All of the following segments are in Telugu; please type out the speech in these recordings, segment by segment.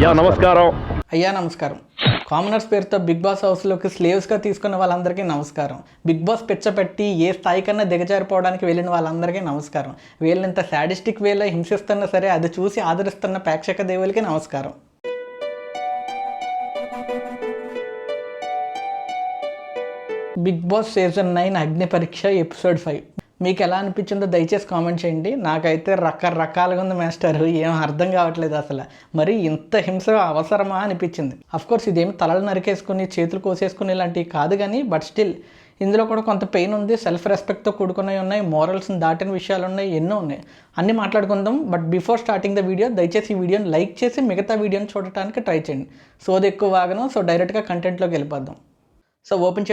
అయ్యా నమస్కారం. అయ్యా నమస్కారం. కామనర్స్ పేరుతో బిగ్ బాస్ హౌస్లోకి స్లేవ్స్గా తీసుకున్న వాళ్ళందరికీ నమస్కారం. బిగ్ బాస్ పిచ్చపెట్టి ఏ స్థాయి కన్నా దిగజారిపోవడానికి వెళ్ళిన వాళ్ళందరికీ నమస్కారం. వీళ్ళంత శాడిస్టిక్ వేలో హింసిస్తున్నా సరే అది చూసి ఆదరిస్తున్న ప్రేక్షక దేవులకి నమస్కారం. బిగ్ బాస్ సీజన్ 9 అగ్ని పరీక్ష ఎపిసోడ్ 5 మీకు ఎలా అనిపించిందో దయచేసి కామెంట్ చేయండి. నాకైతే రకరకాలుగా ఉంది మాస్టర్, ఏం అర్థం కావట్లేదు అసలు. మరి ఇంత హింస అవసరమా అనిపించింది. అఫ్కోర్స్ ఇదేమి తలలు నరికేసుకుని చేతులు కోసేసుకుని ఇలాంటివి కాదు, కానీ బట్ స్టిల్ ఇందులో కూడా కొంత పెయిన్ ఉంది. సెల్ఫ్ రెస్పెక్ట్తో కూడుకున్నవి ఉన్నాయి, మోరల్స్ని దాటిన విషయాలు ఉన్నాయి, ఎన్నో ఉన్నాయి. అన్నీ మాట్లాడుకుందాం. But before starting the video దయచేసి ఈ వీడియోని లైక్ చేసి మిగతా వీడియోని చూడటానికి ట్రై చేయండి. సోది ఎక్కువ వాగను. సో డైరెక్ట్గా కంటెంట్లోకి వెళ్ళిపోదాం. సో ఓపెన్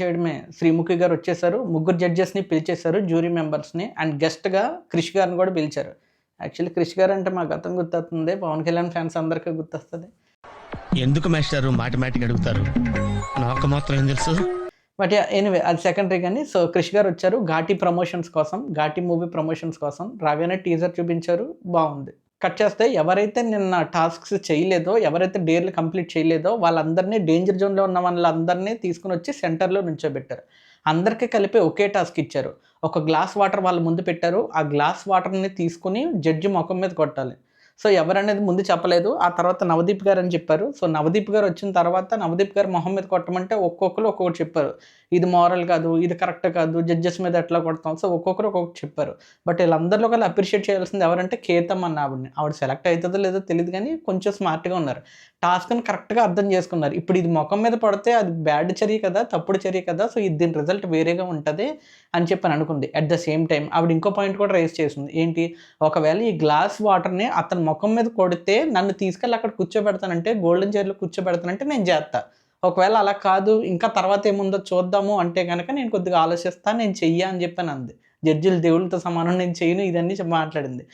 చేయడమే శ్రీముఖి గారు వచ్చేసారు. ముగ్గురు జడ్జెస్ని పిలిచేశారు, జ్యూరీ మెంబర్స్ని, అండ్ గెస్ట్గా క్రిష్ గారిని కూడా పిలిచారు. యాక్చువల్లీ క్రిష్ గారు అంటే మా గతం గుర్తొస్తుంది, పవన్ కళ్యాణ్ ఫ్యాన్స్ అందరికీ గుర్తొస్తుంది. ఎందుకు మాస్టారు మాటిమాటికి అడుగుతారు, నాకు మాత్రం ఏం తెలుసు. బట్ ఎనీవే అది సెకండరీ. కానీ సో క్రిష్ గారు వచ్చారు ఘాటీ ప్రమోషన్స్ కోసం, ఘాటీ మూవీ ప్రమోషన్స్ కోసం. రాగానే టీజర్ చూపించారు, బాగుంది. కట్ చేస్తే ఎవరైతే నిన్న టాస్క్స్ చేయలేదో, ఎవరైతే డేర్లు కంప్లీట్ చేయలేదో వాళ్ళందరినీ డేంజర్ జోన్లో ఉన్న వాళ్ళందరినీ తీసుకుని వచ్చి సెంటర్లో నుంచోబెట్టారు. అందరికీ కలిపి ఒకే టాస్క్ ఇచ్చారు. ఒక గ్లాస్ వాటర్ వాళ్ళ ముందు పెట్టారు. ఆ గ్లాస్ వాటర్ని తీసుకుని జడ్జి ముఖం మీద కొట్టాలి. సో ఎవరనేది ముందు చెప్పలేదు. ఆ తర్వాత నవదీప్ గారు అని చెప్పారు. సో నవదీప్ గారు వచ్చిన తర్వాత నవదీప్ గారు మొహం మీద కొట్టమంటే ఒక్కొక్కరు ఒక్కొక్కటి చెప్పారు. ఇది మోరల్ కాదు, ఇది కరెక్ట్ కాదు, జడ్జెస్ మీద ఎట్లా కొడతాం. సో ఒక్కొక్కరు ఒక్కొక్కటి చెప్పారు. బట్ వీళ్ళందరిలో కూడా అప్రిషియేట్ చేయాల్సింది ఎవరంటే కేతం అన్న ఆవిడ సెలెక్ట్ అవుతుందో లేదో తెలియదు, కానీ కొంచెం స్మార్ట్గా ఉన్నారు. టాస్క్ని కరెక్ట్గా అర్థం చేసుకున్నారు. ఇప్పుడు ఇది ముఖం మీద పడితే అది బ్యాడ్ చర్య కదా, తప్పుడు చర్య కదా, సో ఇది దీని రిజల్ట్ వేరేగా ఉంటుంది అని చెప్పి అనుకుంది. అట్ ద సేమ్ టైం ఆవిడ ఇంకో పాయింట్ కూడా రైజ్ చేసింది. ఏంటి, ఒకవేళ ఈ గ్లాస్ వాటర్ని అతను ముఖం మీద కొడితే నన్ను తీసుకెళ్ళి అక్కడ కూర్చోబెడతానంటే, గోల్డెన్ చైర్లో కూర్చోబెడతానంటే నేను చేస్తా. ఒకవేళ అలా కాదు, ఇంకా తర్వాత ఏముందో చూద్దాము అంటే కనుక నేను కొద్దిగా ఆలోచిస్తాను, నేను చెయ్యా అని చెప్పాను అంది. జడ్జిలు దేవుళ్ళతో సమానం, నేను చేయను, ఇదన్నీ మాట్లాడింది.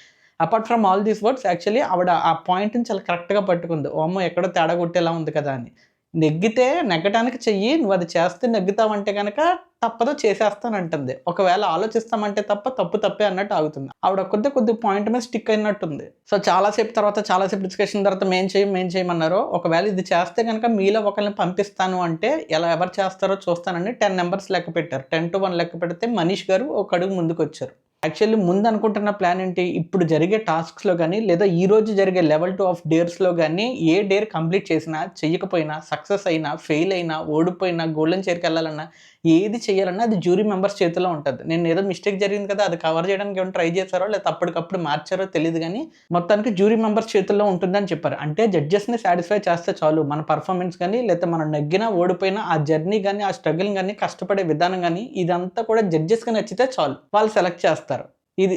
Apart from all these words actually ఆవిడ ఆ పాయింట్ని చాలా కరెక్ట్గా పట్టుకుంది. ఓమ్మో ఎక్కడో తేడా కొట్టేలా ఉంది కదా అని. నెగ్గితే నెగ్గటానికి చెయ్యి, నువ్వు అది చేస్తే నెగ్గుతావంటే కనుక తప్పదో చేసేస్తానంటుంది. ఒకవేళ ఆలోచిస్తామంటే తప్పు తప్పే అన్నట్టు ఆగుతుంది. ఆవిడ కొద్ది పాయింట్ మీద స్టిక్ అయినట్టుంది. సో చాలాసేపు డిస్కషన్ తర్వాత మేం చేయమన్నారు. ఒకవేళ ఇది చేస్తే కనుక మీలో ఒకరిని పంపిస్తాను అంటే ఎవరు చేస్తారో చూస్తానని 10 నెంబర్స్ లెక్క పెట్టారు. 10 to 1 లెక్క పెడితే మనీష్ గారు ఒక అడుగు ముందుకు వచ్చారు. యాక్చువల్లీ ముందు అనుకుంటున్న ప్లాన్ ఏంటి, ఇప్పుడు జరిగే టాస్క్స్లో కానీ లేదా ఈరోజు జరిగే లెవెల్ 2 ఆఫ్ డేర్స్లో కానీ ఏ డేర్ కంప్లీట్ చేసినా, చెయ్యకపోయినా, సక్సెస్ అయినా, ఫెయిల్ అయినా, ఓడిపోయినా, గోల్డెన్ చైర్కి వెళ్ళాలన్నా, ఏది చేయాలన్నా అది జ్యూరీ మెంబర్స్ చేతిలో ఉంటుంది. నేను ఏదో మిస్టేక్ జరిగింది కదా, అది కవర్ చేయడానికి ఏమైనా ట్రై చేశారో లేదా అప్పటికప్పుడు మార్చారో తెలియదు, కానీ మొత్తానికి జ్యూరీ మెంబర్స్ చేతుల్లో ఉంటుందని చెప్పారు. అంటే జడ్జెస్ని సాటిస్ఫై చేస్తే చాలు, మన పర్ఫార్మెన్స్ కానీ లేదా మనం నగ్గినా ఓడిపోయినా ఆ జర్నీ కానీ, ఆ స్ట్రగుల్ కానీ, కష్టపడే విధానం కానీ ఇదంతా కూడా జడ్జెస్కి నచ్చితే చాలు, వాళ్ళు సెలెక్ట్ చేస్తారు. ఇది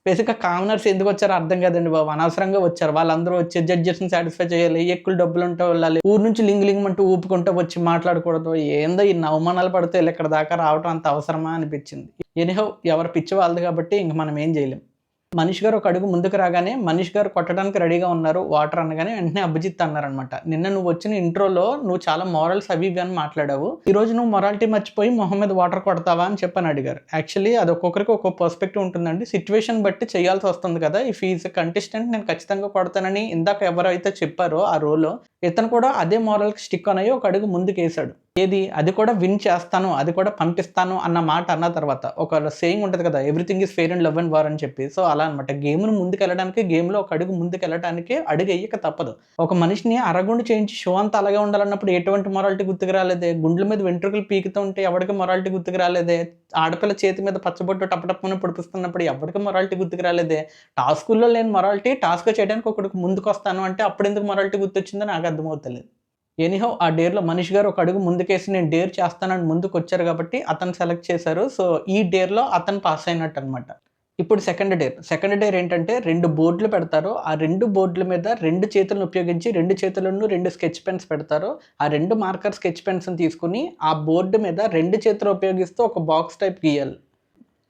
బేసిక్గా కామనర్స్ ఎందుకు వచ్చారో అర్థం కాదండి బాబు, అనవసరంగా వచ్చారు. వాళ్ళందరూ వచ్చి జడ్జెస్ని సాటిస్ఫై చేయాలి, ఎక్కువ డబ్బులు ఉంటే వెళ్ళాలి, ఊరు నుంచి లింగ్ అంటూ ఊపుకుంటూ వచ్చి మాట్లాడకూడదు. ఏందో ఈ అవమానాలు పడితే ఇక్కడ దాకా రావడం అంత అవసరమా అనిపించింది. ఎనీహౌ ఎవరు పిచ్చి వాళ్ళది కాబట్టి ఇంక మనం ఏం చేయలేం. మనీష్ గారు ఒక అడుగు ముందుకు రాగానే మనీష్ గారు కొట్టడానికి రెడీగా ఉన్నారు. వాటర్ అనగానే వెంటనే అభిజిత్ అన్నారనమాట, నిన్న నువ్వు వచ్చిన ఇంట్రోలో నువ్వు చాలా మోరల్స్ అవి అని మాట్లాడావు, ఈ రోజు నువ్వు మొరాలిటీ మర్చిపోయి మొహం మీద వాటర్ కొడతావా అని చెప్పని అడిగారు. యాక్చువల్లీ అది ఒక్కొక్కరికి ఒక్కొక్క పర్స్పెక్టివ్ ఉంటుందండి. సిచ్యువేషన్ బట్టి చేయాల్సి వస్తుంది కదా. ఇఫ్ ఈజ్ కంటెస్టెంట్ నేను ఖచ్చితంగా కొడతానని ఇందాక ఎవరైతే చెప్పారో ఆ రోలో ఇతను కూడా అదే మోరల్కి స్టిక్ అయ్యి ఒక అడుగు ముందుకు వేశాడు. ఏది, అది కూడా విన్ చేస్తాను, అది కూడా పంపిస్తాను అన్న మాట అన్న తర్వాత ఒక సేయింగ్ ఉంటుంది కదా, everything is fair and love and war అని చెప్పి. సో అలా అనమాట, గేమ్ను ముందుకు వెళ్ళడానికి, గేమ్లో ఒక అడుగు ముందుకు వెళ్ళడానికి అడుగు వేయక తప్పదు. ఒక మనిషిని అరగుండు చేయించి షో అంతా అలాగే ఉండాలన్నప్పుడు ఎటువంటి మొరాలిటీ గుర్తుకు రాలేదే, గుండెల మీద వెంట్రుకలు పీకుతూ ఉంటే ఎవరికి మొరాలిటీ గుర్తుకు రాలేదే, ఆడపిల్ల చేతి మీద పచ్చబొట్టు టపటప్పని పొడిపిస్తున్నప్పుడు ఎవరికి మొరాలిటీ గుర్తుకు రాలేదే, టాస్కుల్లో లేని మొరాలిటీ టాస్క్ చేయడానికి ఒకడికి ముందుకు వస్తాను అంటే అప్పుడు ఎందుకు మొరాలిటీ గుర్తొచ్చిందో నాకు అర్థమవుతలేదు. ఎనీహౌ ఆ డేర్లో మనీష్ గారు ఒక అడుగు ముందుకేసి నేను డేర్ చేస్తానని ముందుకు వచ్చారు కాబట్టి అతను సెలెక్ట్ చేశారు. సో ఈ డేర్లో అతను పాస్ అయినట్టు అనమాట. ఇప్పుడు సెకండ్ డేర్ ఏంటంటే 2 బోర్డులు పెడతారు. ఆ 2 బోర్డుల మీద 2 చేతులను ఉపయోగించి 2 చేతులను 2 స్కెచ్ పెన్స్ పెడతారు. ఆ 2 మార్కర్ స్కెచ్ పెన్స్ని తీసుకుని ఆ బోర్డు మీద 2 చేతులు ఉపయోగిస్తూ ఒక బాక్స్ టైప్ గీయాలి.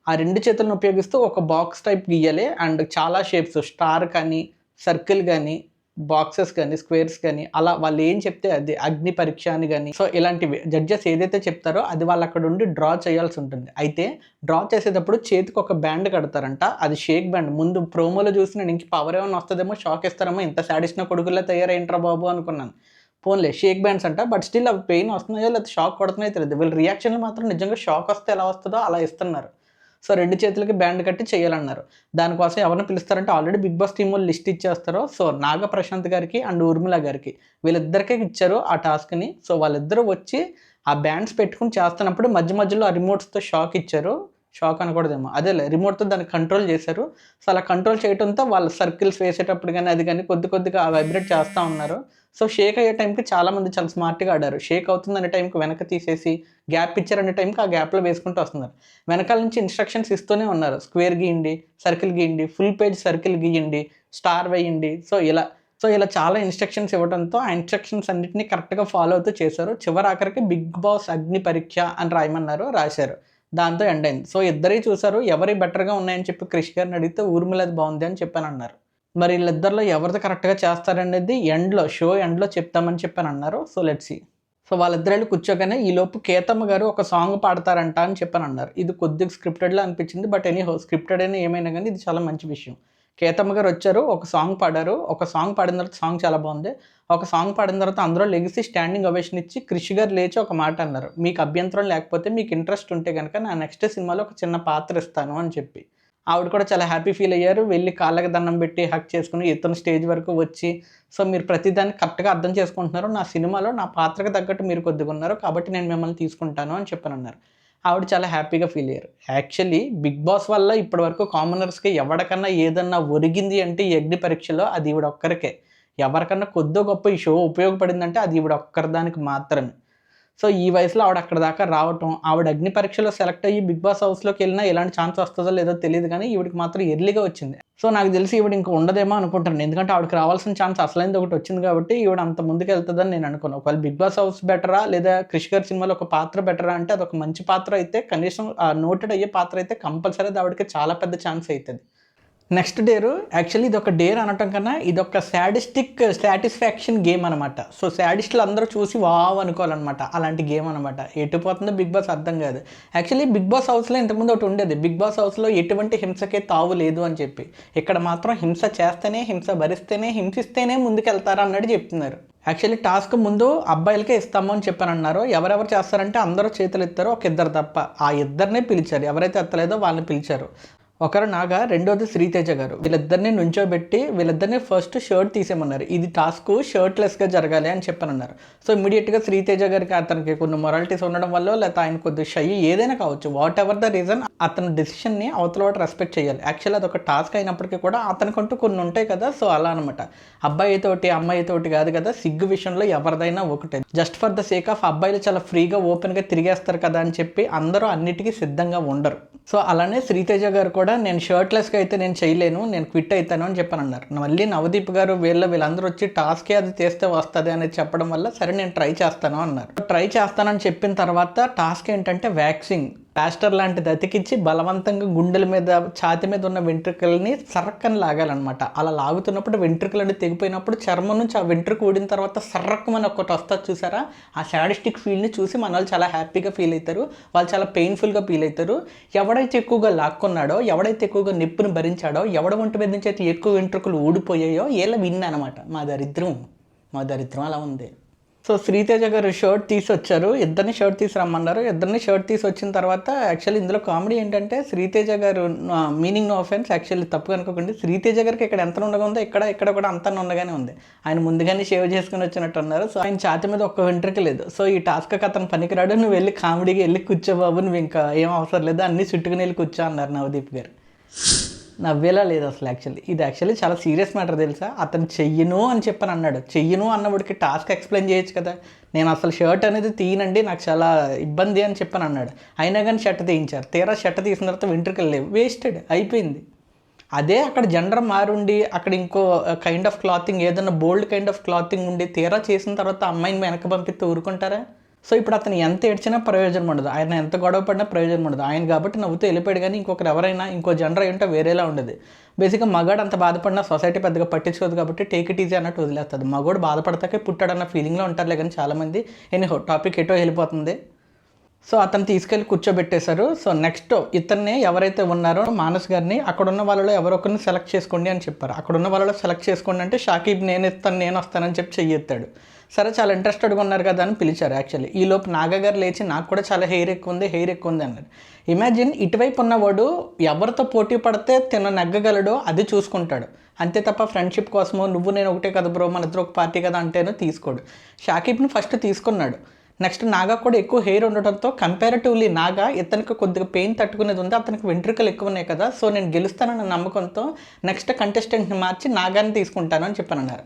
ఆ 2 చేతులను ఉపయోగిస్తూ ఒక బాక్స్ టైప్ గీయాలి. అండ్ చాలా షేప్స్, స్టార్ కానీ, సర్కిల్ కానీ, బాక్సెస్ కానీ స్క్వేర్స్ కానీ అలా వాళ్ళు ఏం చెప్తే అది అగ్ని పరీక్ష అని కానీ సో ఇలాంటివి జడ్జెస్ ఏదైతే చెప్తారో అది వాళ్ళు అక్కడ ఉండి డ్రా చేయాల్సి ఉంటుంది. అయితే డ్రా చేసేటప్పుడు చేతికి ఒక బ్యాండ్ కడతారంట, అది షేక్ బ్యాండ్. ముందు ప్రోమోలో చూసి నేను ఇంక పవర్ ఏమైనా వస్తుందేమో, షాక్ ఇస్తారేమో, ఇంత సాడిస్ట్న కొడుకుల్లో తయారైంట్రా బాబు అనుకున్నాను. పోన్లే షేక్ బ్యాండ్స్ అంట, బట్ స్టిల్ అవి పెయిన్ వస్తున్నాయో లేకపోతే షాక్ కొడుతున్నాయో తెలియదు. వీళ్ళ రియాక్షన్లు మాత్రం నిజంగా షాక్ వస్తే ఎలా వస్తుందో అలా ఇస్తున్నారు. సో 2 చేతులకి బ్యాండ్ కట్టి చేయాలన్నారు. దానికోసం ఎవరిని పిలుస్తారంటే ఆల్రెడీ బిగ్ బాస్ టీమ్ వాళ్ళు లిస్ట్ ఇచ్చేస్తారు. సో నాగ ప్రశాంత్ గారికి అండ్ ఊర్మిళ గారికి వీళ్ళిద్దరికే ఇచ్చారు ఆ టాస్క్ని. సో వాళ్ళిద్దరూ వచ్చి ఆ బ్యాండ్స్ పెట్టుకుని చేస్తున్నప్పుడు మధ్య మధ్యలో ఆ రిమోట్స్తో షాక్ ఇచ్చారు. షాక్ అనకూడదేమో, అదేలే రిమోట్తో దాన్ని కంట్రోల్ చేశారు. సో అలా కంట్రోల్ చేయడంతో వాళ్ళు సర్కిల్స్ వేసేటప్పుడు కానీ అది కానీ కొద్దిగా వైబ్రేట్ చేస్తూ ఉన్నారు. సో షేక్ అయ్యే టైంకి చాలామంది చాలా స్మార్ట్గా ఆడారు. షేక్ అవుతుందనే టైంకి వెనక తీసేసి గ్యాప్ ఇచ్చారనే టైంకి ఆ గ్యాప్లో వేసుకుంటూ వస్తున్నారు. వెనకాల నుంచి ఇన్స్ట్రక్షన్స్ ఇస్తూనే ఉన్నారు. స్క్వేర్ గీయండి, సర్కిల్ గీయండి, ఫుల్ పేజ్ సర్కిల్ గీయండి, స్టార్ వేయండి. సో ఇలా చాలా ఇన్స్ట్రక్షన్స్ ఇవ్వడంతో ఆ ఇన్స్ట్రక్షన్స్ అన్నింటినీ కరెక్ట్గా ఫాలో అవుతూ చేశారు. ఆఖరికి బిగ్ బాస్ అగ్ని పరీక్ష అని రాయమన్నారు, రాశారు. దాంతో ఎండ్ అయింది. సో ఇద్దరే చూసారు, ఎవరి బెటర్గా ఉన్నాయని చెప్పి క్రిష్ గారిని అడిగితే ఊర్మిళది బాగుంది అని చెప్పానన్నారు. మరి వీళ్ళిద్దరిలో ఎవరిది కరెక్ట్గా చేస్తారనేది షో ఎండ్లో చెప్తామని చెప్పానన్నారు. So let's see. సో వాళ్ళిద్దరు కూర్చోగానే ఈలోపు కేతమ్మ గారు ఒక సాంగ్ పాడతారంట అని చెప్పానన్నారు. ఇది కొద్దిగా స్క్రిప్టెడ్లా అనిపించింది, బట్ ఎనీహో స్క్రిప్టెడ్ అయినా ఏమైనా కానీ ఇది చాలా మంచి విషయం. కేతమ్మ గారు వచ్చారు, ఒక సాంగ్ పాడారు. ఒక సాంగ్ పాడిన తర్వాత సాంగ్ చాలా బాగుంది. ఒక సాంగ్ పాడిన తర్వాత అందరూ లెగిసి స్టాండింగ్ ఓవేషన్ ఇచ్చి క్రిష్ గారు లేచి ఒక మాట అన్నారు, మీకు అభ్యంతరం లేకపోతే మీకు ఇంట్రెస్ట్ ఉంటే కనుక నా నెక్స్ట్ సినిమాలో ఒక చిన్న పాత్ర ఇస్తాను అని చెప్పి. ఆవిడ కూడా చాలా హ్యాపీ ఫీల్ అయ్యారు. వెళ్ళి కాళ్ళకి దండం పెట్టి హక్ చేసుకుని ఇతను స్టేజ్ వరకు వచ్చి, సో మీరు ప్రతిదాన్ని కరెక్ట్గా అర్థం చేసుకుంటున్నారు, నా సినిమాలో నా పాత్రకు తగ్గట్టు మీరు కొద్దిగా ఉన్నారు కాబట్టి నేను మిమ్మల్ని తీసుకుంటాను అని చెప్పనన్నారు. ఆవిడ చాలా హ్యాపీగా ఫీల్ అయ్యారు. యాక్చువల్లీ బిగ్ బాస్ వల్ల ఇప్పటివరకు కామనర్స్కి ఎవరికన్నా ఏదన్నా ఒరిగింది అంటే ఈ అగ్ని పరీక్షలో అది ఈవిడ ఒక్కరికే. ఎవరికన్నా కొద్దో గొప్ప ఈ షో ఉపయోగపడిందంటే అది ఈవిడ ఒక్కరిదానికి మాత్రమే. సో ఈ వయసులో ఆవిడ అక్కడ దాకా రావటం, ఆవిడ అగ్ని పరీక్షలో సెలెక్ట్ అయ్యి బిగ్ బాస్ హౌస్లోకి వెళ్ళినా ఎలాంటి ఛాన్స్ వస్తుందో లేదో తెలియదు, కానీ ఈవిడికి మాత్రం ఎర్లీగా వచ్చింది. సో నాకు తెలిసి ఈవిడ ఇంకా ఉండదేమో అనుకుంటాను, ఎందుకంటే ఆవిడకి రావాల్సిన ఛాన్స్ అసలైంది ఒకటి వచ్చింది కాబట్టి ఈవిడ అంత ముందుకు వెళ్తుందని నేను అనుకున్నాను. ఒకవేళ బిగ్ బాస్ హౌస్ బెటరా లేదా క్రిష్ గారి సినిమాలో ఒక పాత్ర బెటరా అంటే అదొక మంచి పాత్ర అయితే, కనీసం నోటెడ్ అయ్యే పాత్ర అయితే కంపల్సరీ ఆవిడకి చాలా పెద్ద ఛాన్స్ అవుతుంది. నెక్స్ట్ డేరు యాక్చువల్లీ ఇది ఒక డేర్ అనటం కన్నా ఇది ఒక సాటిస్టిక్ సాటిస్ఫాక్షన్ గేమ్ అనమాట. సో సాడిస్టులు అందరూ చూసి వావ్ అనుకోవాలన్నమాట, అలాంటి గేమ్ అనమాట. ఎటుపోతుందో బిగ్ బాస్ అర్థం కాదు. యాక్చువల్లీ బిగ్ బాస్ హౌస్లో ఇంతకుముందు ఒకటి ఉండేది, బిగ్ బాస్ హౌస్లో ఎటువంటి హింసకే తావు లేదు అని చెప్పి. ఇక్కడ మాత్రం హింస చేస్తేనే, హింస భరిస్తేనే, హింసిస్తేనే ముందుకెళ్తారు అన్నట్టు చెప్తున్నారు. యాక్చువల్లీ టాస్క్ ముందు అబ్బాయిలకే ఇస్తాము అని చెప్పానన్నారు. ఎవరెవరు చేస్తారంటే అందరూ చేతులు ఎత్తారు, ఒక ఇద్దరు తప్ప. ఆ ఇద్దరినే పిలిచారు, ఎవరైతే ఎత్తలేదో వాళ్ళని పిలిచారు. ఒకరు నాగా, రెండోది శ్రీతేజ గారు. వీళ్ళిద్దరిని నుంచోబెట్టి వీళ్ళిద్దరిని ఫస్ట్ షర్ట్ తీసేయమన్నారు. ఇది టాస్క్ షర్ట్లెస్గా జరగాలి అని చెప్పనన్నారు. సో ఇమీడియట్గా శ్రీతేజ గారికి అతనికి కొన్ని మొరాలిటీస్ ఉండడం వల్ల లేకపోతే ఆయన కొద్దిగా షై ఏదైనా కావచ్చు, వాట్ ఎవర్ ద రీజన్, అతని డెసిషన్ని అవతల వాటి రెస్పెక్ట్ చేయాలి. యాక్చువల్లీ అదొక టాస్క్ అయినప్పటికీ కూడా అతనికంటూ కొన్ని ఉంటాయి కదా. సో అలా అనమాట. అబ్బాయి అయితే ఒకటి, అమ్మాయి అయితే ఒకటి కాదు కదా. సిగ్గు విషయంలో ఎవరిదైనా ఒకటే. Just for the sake of అబ్బాయిలు చాలా ఫ్రీగా ఓపెన్గా తిరిగేస్తారు కదా అని చెప్పి అందరూ అన్నిటికీ సిద్ధంగా ఉండరు. సో అలానే శ్రీతేజ గారు కూడా నేను షర్ట్లెస్గా అయితే నేను చేయలేను, నేను క్విట్ అవుతాను అని చెప్పని అన్నారు. మళ్ళీ నవదీప్ గారు వీళ్ళందరూ వచ్చి టాస్కే అది చేస్తే వస్తుంది అనేది చెప్పడం వల్ల సరే నేను ట్రై చేస్తాను అన్నారు. ట్రై చేస్తానని చెప్పిన తర్వాత టాస్క్ ఏంటంటే వ్యాక్సింగ్ ప్లాస్టర్ లాంటిది అతికిచ్చి బలవంతంగా గుండెల మీద, ఛాతి మీద ఉన్న వెంట్రుకల్ని సర్రక్కని లాగాలన్నమాట. అలా లాగుతున్నప్పుడు వెంట్రుకలు తెగిపోయినప్పుడు చర్మం నుంచి ఆ వెంట్రుక ఊడిన తర్వాత సర్రక్కమని ఒకటి వస్తుంది చూసారా, ఆ సాడిస్టిక్ ఫీల్ని చూసి మన వాళ్ళు చాలా హ్యాపీగా ఫీల్ అవుతారు, వాళ్ళు చాలా పెయిన్ఫుల్గా ఫీల్ అవుతారు. ఎవడైతే ఎక్కువగా లాక్కున్నాడో, ఎవడైతే ఎక్కువగా నొప్పిని భరించాడో, ఎవడ ఒంటి మీద నుంచి అయితే ఎక్కువ వెంట్రుకలు ఊడిపోయాయో వీళ్ళ విన్ అనమాట. మా దరిద్రం అలా ఉంది. సో శ్రీతేజ గారు షర్ట్ తీసి వచ్చారు, ఇద్దరిని షర్ట్ తీసి రమ్మన్నారు. ఇద్దరిని షర్ట్ తీసి వచ్చిన తర్వాత యాక్చువల్లీ ఇందులో కామెడీ ఏంటంటే శ్రీతేజ గారు, మీనింగ్ నో ఆఫెన్స్, యాక్చువల్లీ తప్పుగా అనుకోకండి, శ్రీతేజ గారికి ఇక్కడ ఎంత ఉండగా ఉందో ఇక్కడ కూడా అంత ఉండగానే ఉంది. ఆయన ముందుగానే షేవ్ చేసుకుని వచ్చినట్టు ఉన్నారు. సో ఆయన ఛాతి మీద ఒక్క వెంట్రుక లేదు. సో ఈ టాస్క్కి అతను పనికిరాడు, నువ్వు వెళ్ళి కామెడీగా వెళ్ళి కూర్చో బాబు, నువ్వు ఇంకా ఏం అవసరం లేదు, అన్నీ చుట్టుకుని వెళ్ళి కూర్చో అన్నారు నవదీప్ గారు. నవ్వేలా లేదు అసలు. ఇది చాలా సీరియస్ మ్యాటర్ తెలుసా. అతను చెయ్యను అని చెప్పని అన్నాడు. చెయ్యను అన్నవాడికి టాస్క్ ఎక్స్ప్లెయిన్ చేయొచ్చు కదా, నేను అసలు షర్ట్ అనేది తీయనండి, నాకు చాలా ఇబ్బంది అని చెప్పని అన్నాడు. అయినా కానీ షర్ట్ తీయించారు. తీరా షర్ట్ తీసిన తర్వాత వెంట్రుకలు లేవు, వేస్టెడ్ అయిపోయింది. అదే అక్కడ జెండర్ మారుండి అక్కడ ఇంకో కైండ్ ఆఫ్ క్లాతింగ్, ఏదైనా బోల్డ్ కైండ్ ఆఫ్ క్లాతింగ్ ఉండి తీరా చేసిన తర్వాత అమ్మాయిని వెనక పంపిస్తే ఊరుకుంటారా? సో ఇప్పుడు అతను ఎంత ఏడ్చినా ప్రయోజనం ఉండదు, ఆయన ఎంత గొడవ పడినా ప్రయోజనం ఉండదు. ఆయన కాబట్టి నవ్వుతూ వెళ్ళిపోయాడు, కానీ ఇంకొకరు ఎవరైనా ఇంకో జనర్ అయి ఉంటే వేరేలా ఉండేది. బేసిక్గా మగాడు అంత బాధపడినా సొసైటీ పెద్దగా పట్టించుకోదు కాబట్టి టేక్ ఇట్ ఈజీ అన్నట్టు వదిలేస్తుంది. మగోడు బాధపడతాకే పుట్టాడన్న ఫీలింగ్లో ఉంటారులే కానీ చాలామంది. ఎనీహో టాపిక్ ఎటో వెళ్ళిపోతుంది. సో అతను తీసుకెళ్ళి కూర్చోబెట్టేశారు. సో నెక్స్ట్ ఇతన్ని ఎవరైతే ఉన్నారో మానస్ గారిని అక్కడున్న వాళ్ళలో ఎవరొకరిని సెలెక్ట్ చేసుకోండి అని చెప్పారు. అక్కడున్న వాళ్ళలో సెలెక్ట్ చేసుకోండి అంటే షాకీబ్ నేను ఇస్తాను నేను వస్తానని చెప్పి చెయ్యెత్తాడు. సరే చాలా ఇంట్రెస్టెడ్గా ఉన్నారు కదా అని పిలిచారు. యాక్చువల్లీ ఈలోపు నాగా గారు లేచి నాకు కూడా చాలా హెయిర్ ఎక్కువ ఉంది అన్నారు. ఇమాజిన్ ఇటువైపు ఉన్నవాడు ఎవరితో పోటీ పడితే తిన నెగ్గగలడో అది చూసుకుంటాడు, అంతే తప్ప ఫ్రెండ్షిప్ కోసమో నువ్వు నేను ఒకటే కదా బ్రో మన ఇద్దరు ఒక పార్టీ కదా అంటేనో తీసుకోడు. షాకీబ్ని ఫస్ట్ తీసుకున్నాడు. నెక్స్ట్ నాగా కూడా ఎక్కువ హెయిర్ ఉండటంతో కంపారిటివ్లీ నాగా ఇతనికి కొద్దిగా పెయిన్ తట్టుకునేది ఉంది, అతనికి వెంట్రుకలు ఎక్కువ ఉన్నాయి కదా, సో నేను గెలుస్తానన్న నమ్మకంతో నెక్స్ట్ కంటెస్టెంట్ని మార్చి నాగాని తీసుకుంటాను అని చెప్పాను అన్నారు.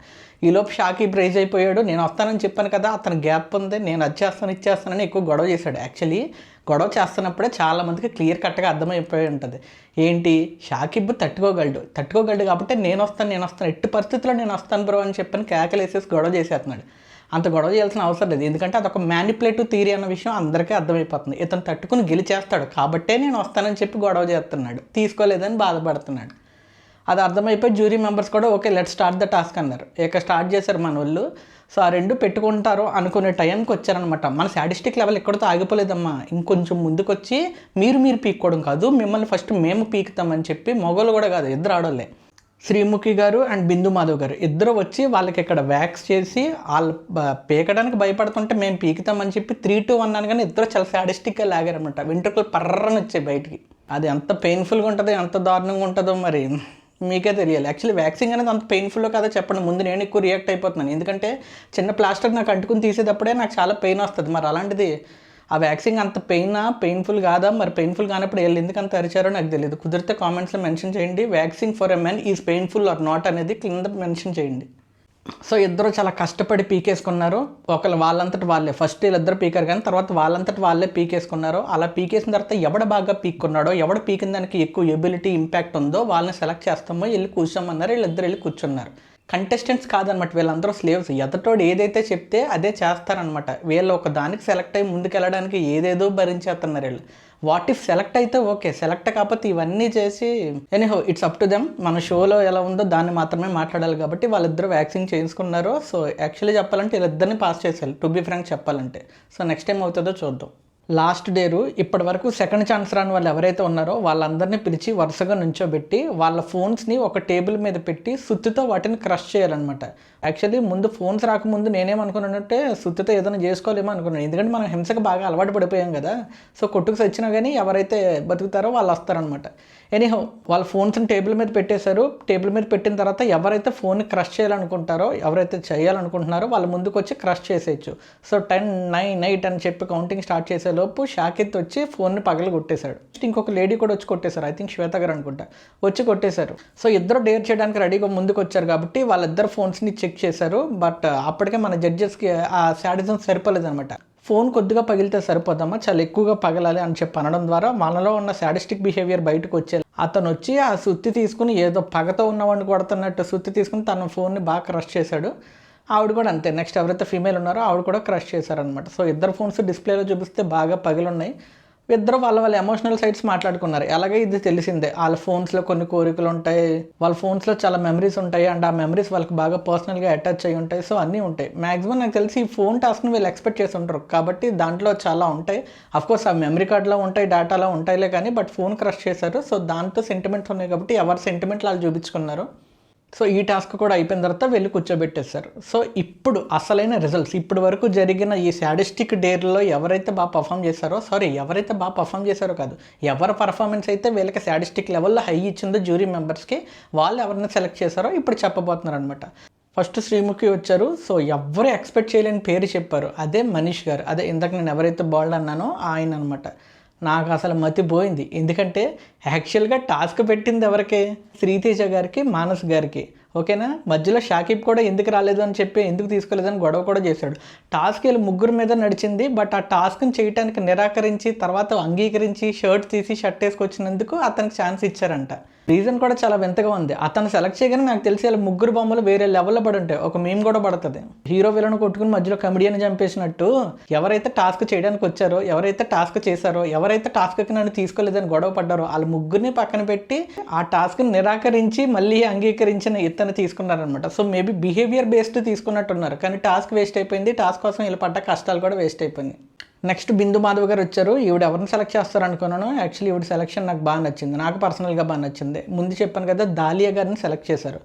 ఈలోపు షాకీబ్ రైజ్ అయిపోయాడు. నేను వస్తానని చెప్పాను కదా, అతను గ్యాప్ ఉంది, నేను అది చేస్తాను ఇచ్చేస్తానని ఎక్కువ గొడవ చేశాడు. యాక్చువల్లీ గొడవ చేస్తున్నప్పుడే చాలామందికి క్లియర్ కట్గా అర్థమైపోయి ఉంటుంది ఏంటి షాకీబ్ తట్టుకోగలడు కాబట్టి నేను వస్తాను ఎట్టి పరిస్థితుల్లో నేను వస్తాను బ్రో అని చెప్పని కేకలేసేసి గొడవ చేసేస్తున్నాడు. అంత గొడవ చేయాల్సిన అవసరం లేదు, ఎందుకంటే అదొక మ్యానిపులేటివ్ థియరీ అన్న విషయం అందరికీ అర్థమైపోతుంది. ఇతను తట్టుకుని గెలిచేస్తాడు కాబట్టే నేను వస్తానని చెప్పి గొడవ చేస్తున్నాడు, తీసుకోలేదని బాధపడుతున్నాడు. అది అర్థమైపోయి జ్యూరీ మెంబర్స్ కూడా okay let start the task అన్నారు. ఇక స్టార్ట్ చేశారు మన వాళ్ళు. సో ఆ రెండు పెట్టుకుంటారు అనుకునే టైంకి వచ్చారనమాట. మన సాడిస్టిక్ లెవెల్ ఎక్కడితో ఆగిపోలేదమ్మా, ఇంకొంచెం ముందుకు వచ్చి మీరు పీక్కోవడం కాదు, మిమ్మల్ని ఫస్ట్ మేము పీకుతామని చెప్పి మొగోళ్ళు కూడా కాదు ఇద్దరు ఆడోళ్ళే, శ్రీముఖి గారు అండ్ బిందు మాధవ్ గారు ఇద్దరు వచ్చి వాళ్ళకి ఇక్కడ వ్యాక్స్ చేసి వాళ్ళు పీకడానికి భయపడుతుంటే మేము పీకుతామని చెప్పి 3-2-1 అనగానే ఇద్దరు చాలా సాడిస్టిక్గా లాగారనమాట. వెంట్రుకలు పర్రని వచ్చాయి బయటికి. అది ఎంత పెయిన్ఫుల్గా ఉంటుందో ఎంత దారుణంగా ఉంటుందో మరి మీకే తెలియాలి. యాక్చువల్లీ వ్యాక్సింగ్ అనేది అంత పెయిన్ఫుల్లో కదా చెప్పండి, ముందు నేను ఎక్కువ రియాక్ట్ అయిపోతున్నాను, ఎందుకంటే చిన్న ప్లాస్టర్ నాకు అంటుకుని తీసేటప్పుడే నాకు చాలా పెయిన్ వస్తుంది. మరి అలాంటిది ఆ వ్యాక్సింగ్ అంత పెయిన్ఫుల్ కాదా, మరి పెయిన్ఫుల్ కానప్పుడు వీళ్ళు ఎందుకు అంత అరిచారో నాకు తెలియదు. కుదిరితే కామెంట్స్లో మెన్షన్ చేయండి, waxing for a men is painful are not అనేది కింద మెన్షన్ చేయండి. సో ఇద్దరు చాలా కష్టపడి పీకేసుకున్నారు. ఒకళ్ళు వాళ్ళంతటి వాళ్ళే ఫస్ట్ వీళ్ళిద్దరు పీకారు కానీ తర్వాత వాళ్ళంతటి వాళ్ళే పీకేసుకున్నారు. అలా పీకేసిన తర్వాత ఎవడ బాగా పీక్కున్నాడో ఎవడ పీకిన దానికి ఎక్కువ ఎబిలిటీ ఇంపాక్ట్ ఉందో వాళ్ళని సెలెక్ట్ చేస్తామో వెళ్ళి కూర్చోమన్నారు. వీళ్ళిద్దరు వెళ్ళి కూర్చున్నారు. కంటెస్టెంట్స్ కాదనమాట, వీళ్ళందరూ స్లేవ్స్. ఎదటోడు ఏదైతే చెప్తే అదే చేస్తారనమాట. వీళ్ళు ఒక దానికి సెలెక్ట్ అయ్యి ముందుకెళ్ళడానికి ఏదేదో భరించేస్తున్నారు వీళ్ళు. వాట్ ఇఫ్ సెలెక్ట్ అయితే ఓకే, సెలెక్ట్ కాకపోతే ఇవన్నీ చేసి anyhow it's up to them. మన షోలో ఎలా ఉందో దాన్ని మాత్రమే మాట్లాడాలి కాబట్టి వాళ్ళిద్దరూ వ్యాక్సిన్ చేయించుకున్నారు. సో యాక్చువల్లీ చెప్పాలంటే వీళ్ళిద్దరిని పాస్ చేసేయాలి, టు బి ఫ్రాంక్ చెప్పాలంటే. సో నెక్స్ట్ టైం అవుతుందో చూద్దాం. లాస్ట్ డేరు ఇప్పటి వరకు సెకండ్ ఛాన్స్ రాని వాళ్ళు ఎవరైతే ఉన్నారో వాళ్ళందరినీ పిలిచి వరుసగా నుంచోబెట్టి వాళ్ళ ఫోన్స్ని ఒక టేబుల్ మీద పెట్టి సుత్తితో వాటిని క్రష్ చేయాలన్నమాట. యాక్చువల్లీ ముందు ఫోన్స్ రాకముందు నేనేమనుకున్నానంటే సుత్తితో ఏదైనా చేసుకోలేమో అనుకున్నాను, ఎందుకంటే మనం హింసకు బాగా అలవాటు పడిపోయాం కదా. సో కొట్టుకు సచ్చినా కానీ ఎవరైతే బతుకుతారో వాళ్ళు వస్తారనమాట. ఎనీహో వాళ్ళ ఫోన్స్ని టేబుల్ మీద పెట్టేశారు. టేబుల్ మీద పెట్టిన తర్వాత ఎవరైతే ఫోన్ని క్రష్ చేయాలనుకుంటారో ఎవరైతే చేయాలనుకుంటున్నారో వాళ్ళ ముందుకు వచ్చి క్రష్ చేసేయచ్చు. సో 10, 9, 8 అని చెప్పి కౌంటింగ్ స్టార్ట్ చేసేలోపు షాకిత్ వచ్చి ఫోన్ని పగలు కొట్టేశాడు. ఇంకొక లేడీ కూడా వచ్చి కొట్టేశారు, ఐ థింక్ శ్వేత గారు అనుకుంటా, వచ్చి కొట్టేశారు. సో ఇద్దరు డేర్ చేయడానికి రెడీగా ముందుకు వచ్చారు కాబట్టి వాళ్ళిద్దరు ఫోన్స్ని చెక్ చేశారు. బట్ అప్పటికే మన జడ్జెస్కి ఆ శాడిజం సరిపోలేదనమాట. ఫోన్ కొద్దిగా పగిలితే సరిపోదామా, చాలా ఎక్కువగా పగలాలి అని చెప్పి అనడం ద్వారా మనలో ఉన్న సాడిస్టిక్ బిహేవియర్ బయటకు వచ్చే అతను వచ్చి ఆ సుత్తి తీసుకుని ఏదో పగతో ఉన్నవాడిని కొడుతున్నట్టు సుత్తి తీసుకుని తన ఫోన్ని బాగా క్రష్ చేశాడు. ఆవిడ కూడా అంతే, నెక్స్ట్ ఎవరైతే ఫీమేల్ ఉన్నారో ఆవిడ కూడా క్రష్ చేశారనమాట. సో ఇద్దరు ఫోన్స్ డిస్ప్లేలో చూపిస్తే బాగా పగిలున్నాయి. ఇద్దరు వాళ్ళ ఎమోషనల్ సైడ్స్ మాట్లాడుకున్నారు. అలాగే ఇది తెలిసిందే, వాళ్ళ ఫోన్స్లో కొన్ని కోరికలు ఉంటాయి, వాళ్ళ ఫోన్స్లో చాలా మెమరీస్ ఉంటాయి, అండ్ ఆ మెమరీస్ వాళ్ళకి బాగా పర్సనల్గా అటాచ్ అయ్యి ఉంటాయి. సో అన్నీ ఉంటాయి. మ్యాక్సిమం నాకు తెలిసి ఈ ఫోన్ టాస్క్ని వీళ్ళు ఎక్స్పెక్ట్ చేసి ఉంటారు కాబట్టి దాంట్లో చాలా ఉంటాయి. అఫ్కోర్స్ ఆ మెమరీ కార్డులో ఉంటాయి, డేటాలో ఉంటాయిలే కానీ బట్ ఫోన్ క్రష్ చేశారు. సో దాంతో సెంటిమెంట్స్ ఉన్నాయి కాబట్టి ఎవరి సెంటిమెంట్లు వాళ్ళు చూపించుకున్నారు. సో ఈ టాస్క్ కూడా అయిపోయిన తర్వాత వెళ్ళి కూర్చోబెట్టేశారు. సో ఇప్పుడు అసలైన రిజల్ట్స్, ఇప్పటి వరకు జరిగిన ఈ సాడిస్టిక్ డేర్లో ఎవరైతే బాగా పర్ఫామ్ చేశారో కాదు, ఎవరి పర్ఫార్మెన్స్ అయితే వీళ్ళకి సాడిస్టిక్ లెవెల్లో హై ఇచ్చిందో జ్యూరీ మెంబర్స్కి, వాళ్ళు ఎవరిని సెలెక్ట్ చేశారో ఇప్పుడు చెప్పబోతున్నారు అనమాట. ఫస్ట్ శ్రీముఖి వచ్చారు. సో ఎవరు ఎక్స్పెక్ట్ చేయలేని పేరు చెప్పారు, అదే మనీష్ గారు. అదే ఇందాక నేను ఎవరైతే బాల్డ్ అన్నానో ఆయన అనమాట. నాకు అసలు మతిపోయింది, ఎందుకంటే యాక్చువల్గా టాస్క్ పెట్టింది ఎవరికి, శ్రీతేజ గారికి, మానస్ గారికి. ఓకేనా, మధ్యలో షాకిబ్ కూడా ఎందుకు రాలేదు అని చెప్పి ఎందుకు తీసుకోలేదని గొడవ కూడా చేశాడు. టాస్క్ వీళ్ళు ముగ్గురు మీద నడిచింది. బట్ ఆ టాస్క్ని చేయడానికి నిరాకరించి తర్వాత అంగీకరించి షర్ట్ తీసి షర్ట్ వేసుకొచ్చినందుకు అతనికి ఛాన్స్ ఇచ్చారంట. రీజన్ కూడా చాలా వింతగా ఉంది. అతను సెలెక్ట్ చేయగానే నాకు తెలిసి వాళ్ళ ముగ్గురు బొమ్మలు వేరే లెవెల్లో పడి ఉంటాయి. ఒక మీమ్ కూడా పడుతుంది, హీరో విలన్ కొట్టుకుని మధ్యలో కమెడియన్ చంపేసినట్టు. ఎవరైతే టాస్క్ చేయడానికి వచ్చారో, ఎవరైతే టాస్క్ చేశారో, ఎవరైతే టాస్క్కి నన్ను తీసుకోలేదని గొడవ పడ్డారో వాళ్ళ ముగ్గురిని పక్కన పెట్టి ఆ టాస్క్ని నిరాకరించి మళ్ళీ అంగీకరించిన ఇతను తీసుకున్నారనమాట. సో మేబీ బిహేవియర్ బేస్డ్ తీసుకున్నట్టున్నారు, కానీ టాస్క్ వేస్ట్ అయిపోయింది. టాస్క్ కోసం వీళ్ళు పడ్డ కష్టాలు కూడా వేస్ట్ అయిపోయినాయి. నెక్స్ట్ బిందు మాధవ్ గారు వచ్చారు. ఈవిడ ఎవరిని సెలెక్ట్ చేస్తారు అనుకున్నాను. యాక్చువల్లీ ఈవిడ సెలెక్షన్ నాకు బాగా నచ్చింది, నాకు పర్సనల్గా బాగా నచ్చింది. ముందు చెప్పాను కదా, దాలియా గారిని సెలెక్ట్ చేశారు.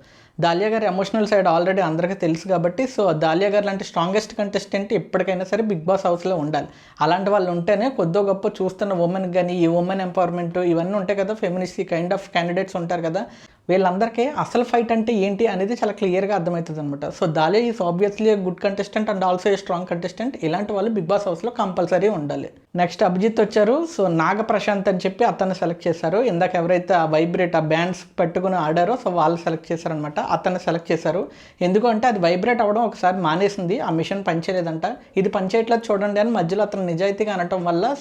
దాలియా గారి ఎమోషనల్ సైడ్ ఆల్రెడీ అందరికీ తెలుసు కాబట్టి, సో దాలియా గారు లాంటి స్ట్రాంగెస్ట్ కంటెస్టెంట్ ఎప్పటికైనా సరే బిగ్ బాస్ హౌస్లో ఉండాలి. అలాంటి వాళ్ళు ఉంటేనే కొద్దో గొప్ప చూస్తున్న ఉమెన్ కానీ, ఈ ఉమెన్ ఎంపవర్మెంట్ ఇవన్నీ ఉంటాయి కదా, ఫెమినిస్ట్ కైండ్ ఆఫ్ క్యాండిడేట్స్ ఉంటారు కదా, వీళ్ళందరికీ అసలు ఫైట్ అంటే ఏంటి అనేది చాలా క్లియర్గా అర్థమవుతుంది అనమాట. So dahlia is obviously good contestant and also a strong contestant. ఇలాంటి వాళ్ళు బిగ్ బాస్ హౌస్లో కంపల్సరీ ఉండాలి. నెక్స్ట్ అభిజిత్ వచ్చారు. సో నాగ ప్రశాంత్ అని చెప్పి అతన్ని సెలెక్ట్ చేశారు. ఇందాక ఎవరైతే ఆ వైబ్రేట్ ఆ బ్యాండ్స్ పెట్టుకుని ఆడారో సో వాళ్ళు సెలెక్ట్ చేశారనమాట. అతన్ని సెలెక్ట్ చేశారు. ఎందుకంటే అది వైబ్రేట్ అవ్వడం ఒకసారి మానేసింది, ఆ మిషన్ పనిచేయలేదంట. ఇది పనిచేయట్లేదు చూడండి అని మధ్యలో అతను నిజాయితీగా అనటం వల్ల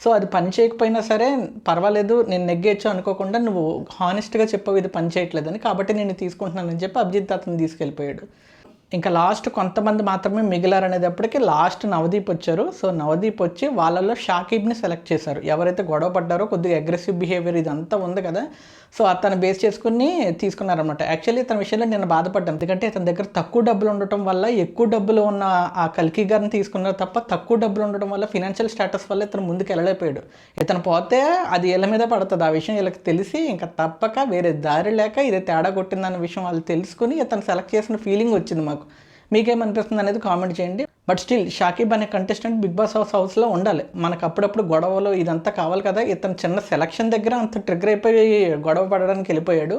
సో అది పని చేయకపోయినా సరే పర్వాలేదు, నేను నెగ్గేయచ్చు అనుకోకుండా నువ్వు హానెస్ట్గా చెప్పావు ఇది పని చేయట్లేదని, కాబట్టి నేను తీసుకుంటున్నానని చెప్పి అభిజిత్ అతను తీసుకెళ్ళిపోయాడు. ఇంకా లాస్ట్ కొంతమంది మాత్రమే మిగిలారు అనేటప్పటికీ లాస్ట్ నవదీప్ వచ్చారు. సో నవదీప్ వచ్చి వాళ్ళలో షాకిబ్ని సెలెక్ట్ చేశారు. ఎవరైతే గొడవ పడ్డారో, కొద్దిగా అగ్రెసివ్ బిహేవియర్ ఇదంతా ఉంది కదా, సో అతను బేస్ చేసుకుని తీసుకున్నారనమాట. యాక్చువల్లీ ఇతని విషయంలో నేను బాధపడ్డాను, ఎందుకంటే ఇతని దగ్గర తక్కువ డబ్బులు ఉండటం వల్ల ఎక్కువ డబ్బులు ఉన్న ఆ కల్కి గారిని తీసుకున్నారు తప్ప, తక్కువ డబ్బులు ఉండటం వల్ల ఫినాన్షియల్ స్టేటస్ వల్ల ఇతను ముందుకు వెళ్ళలేకపోయాడు. ఇతను పోతే అది వీళ్ళ మీద పడుతుంది. ఆ విషయం వీళ్ళకి తెలిసి ఇంకా తప్పక వేరే దారి లేక ఇది తేడా కొట్టిందన్న విషయం వాళ్ళు తెలుసుకుని ఇతను సెలెక్ట్ చేసిన ఫీలింగ్ వచ్చింది మాకు. మీకేమనిపిస్తుంది అనేది కామెంట్ చేయండి. బట్ స్టిల్ షాకిబ్ అనే కంటెస్టెంట్ బిగ్ బాస్ హౌస్లో ఉండాలి. మనకు అప్పుడప్పుడు గొడవలు ఇదంతా కావాలి కదా. ఇతను చిన్న సెలక్షన్ దగ్గర అంత ట్రిగ్గర్ అయిపోయి గొడవ పడడానికి వెళ్ళిపోయాడు.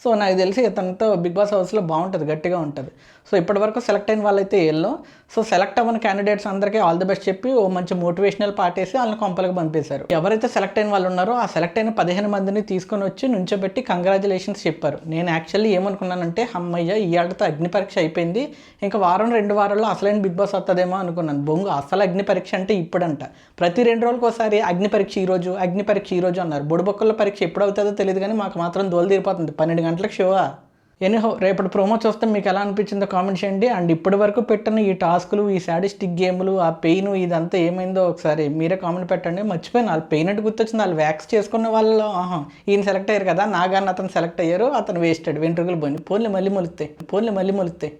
సో నాకు తెలిసి ఇతనితో బిగ్ బాస్ హౌస్లో బాగుంటుంది, గట్టిగా ఉంటుంది. సో ఇప్పటివరకు సెలెక్ట్ అయిన వాళ్ళైతే వీళ్ళు. సో సెలెక్ట్ అవ్వని క్యాండిడేట్స్ అందరికీ ఆల్ ది బెస్ట్ చెప్పి ఓ మంచి మోటివేషనల్ పార్ట్ వేసి వాళ్ళని కొంపలకు పంపేశారు. ఎవరైతే సెలెక్ట్ అయిన వాళ్ళు ఉన్నారో ఆ సెలెక్ట్ అయిన 15 మందిని తీసుకొని వచ్చి నుంచోబెట్టి కంగ్రాచులేషన్స్ చెప్పారు. నేను యాక్చువల్లీ ఏమనుకున్నానంటే, అమ్మయ్య ఇవాళతో అగ్ని పరీక్ష అయిపోయింది, ఇంకా వారం 2 వారాల్లో అసలైన బిగ్ బాస్ వస్తుందేమో అనుకున్నాను. బొంగు అసలు అగ్ని పరీక్ష అంటే ఇప్పుడంట. ప్రతి 2 రోజులకు ఒకసారి అగ్ని పరీక్ష ఈరోజు, అగ్ని పరీక్ష ఈరోజు అన్నారు. బొడుబొక్కల పరీక్ష ఎప్పుడు అవుతుందో తెలియదు, కానీ మాకు మాత్రం దోలు తీరిపోతుంది 12 గంటలకు షోవా. ఎనీహో రేపటి ప్రోమో చూస్తే మీకు ఎలా అనిపించిందో కామెంట్ చేయండి. అండ్ ఇప్పటి వరకు పెట్టిన ఈ టాస్కులు, ఈ సాడిస్టిక్ గేములు, ఆ పెయిన్ ఇదంతా ఏమైందో ఒకసారి మీరే కామెంట్ పెట్టండి. మర్చిపోయాను, వాళ్ళు పెయిన్ అంటే గుర్తొచ్చింది. వాళ్ళు వ్యాక్స్ చేసుకున్న వాళ్ళు ఈయన సెలెక్ట్ అయ్యారు కదా, నాగాన్ని అతను సెలెక్ట్ అయ్యారు, అతను వేస్టెడ్, వెంట్రుకలు పోయింది. పోన్లే మళ్ళీ మొలుస్తాయి.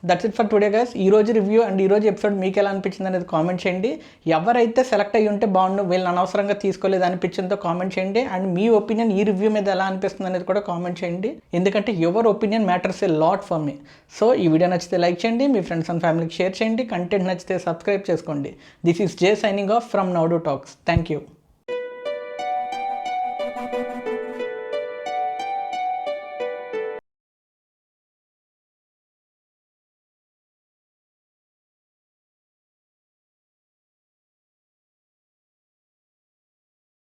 That's it for today guys. ఈ రోజు రివ్యూ అండ్ ఈ రోజు ఎపిసోడ్ మీకు ఎలా అనిపించింది అనేది కామెంట్ చేయండి. ఎవరైతే సెలెక్ట్ అయ్యి ఉంటే బాగుండు, వీళ్ళని అనవసరంగా తీసుకోలేదు అనిపించిందో కామెంట్ చేయండి. అండ్ మీ ఒపీనియన్ ఈ రివ్యూ మీద ఎలా అనిపిస్తుంది అనేది కూడా కామెంట్ చేయండి. ఎందుకంటే your opinion matters a lot for me. So ఈ వీడియో నచ్చితే లైక్ చేయండి, మీ ఫ్రెండ్స్ అండ్ ఫ్యామిలీకి షేర్ చేయండి. కంటెంట్ నచ్చితే సబ్స్క్రైబ్ చేసుకోండి. This is J signing off from Naudu talks. Thank you.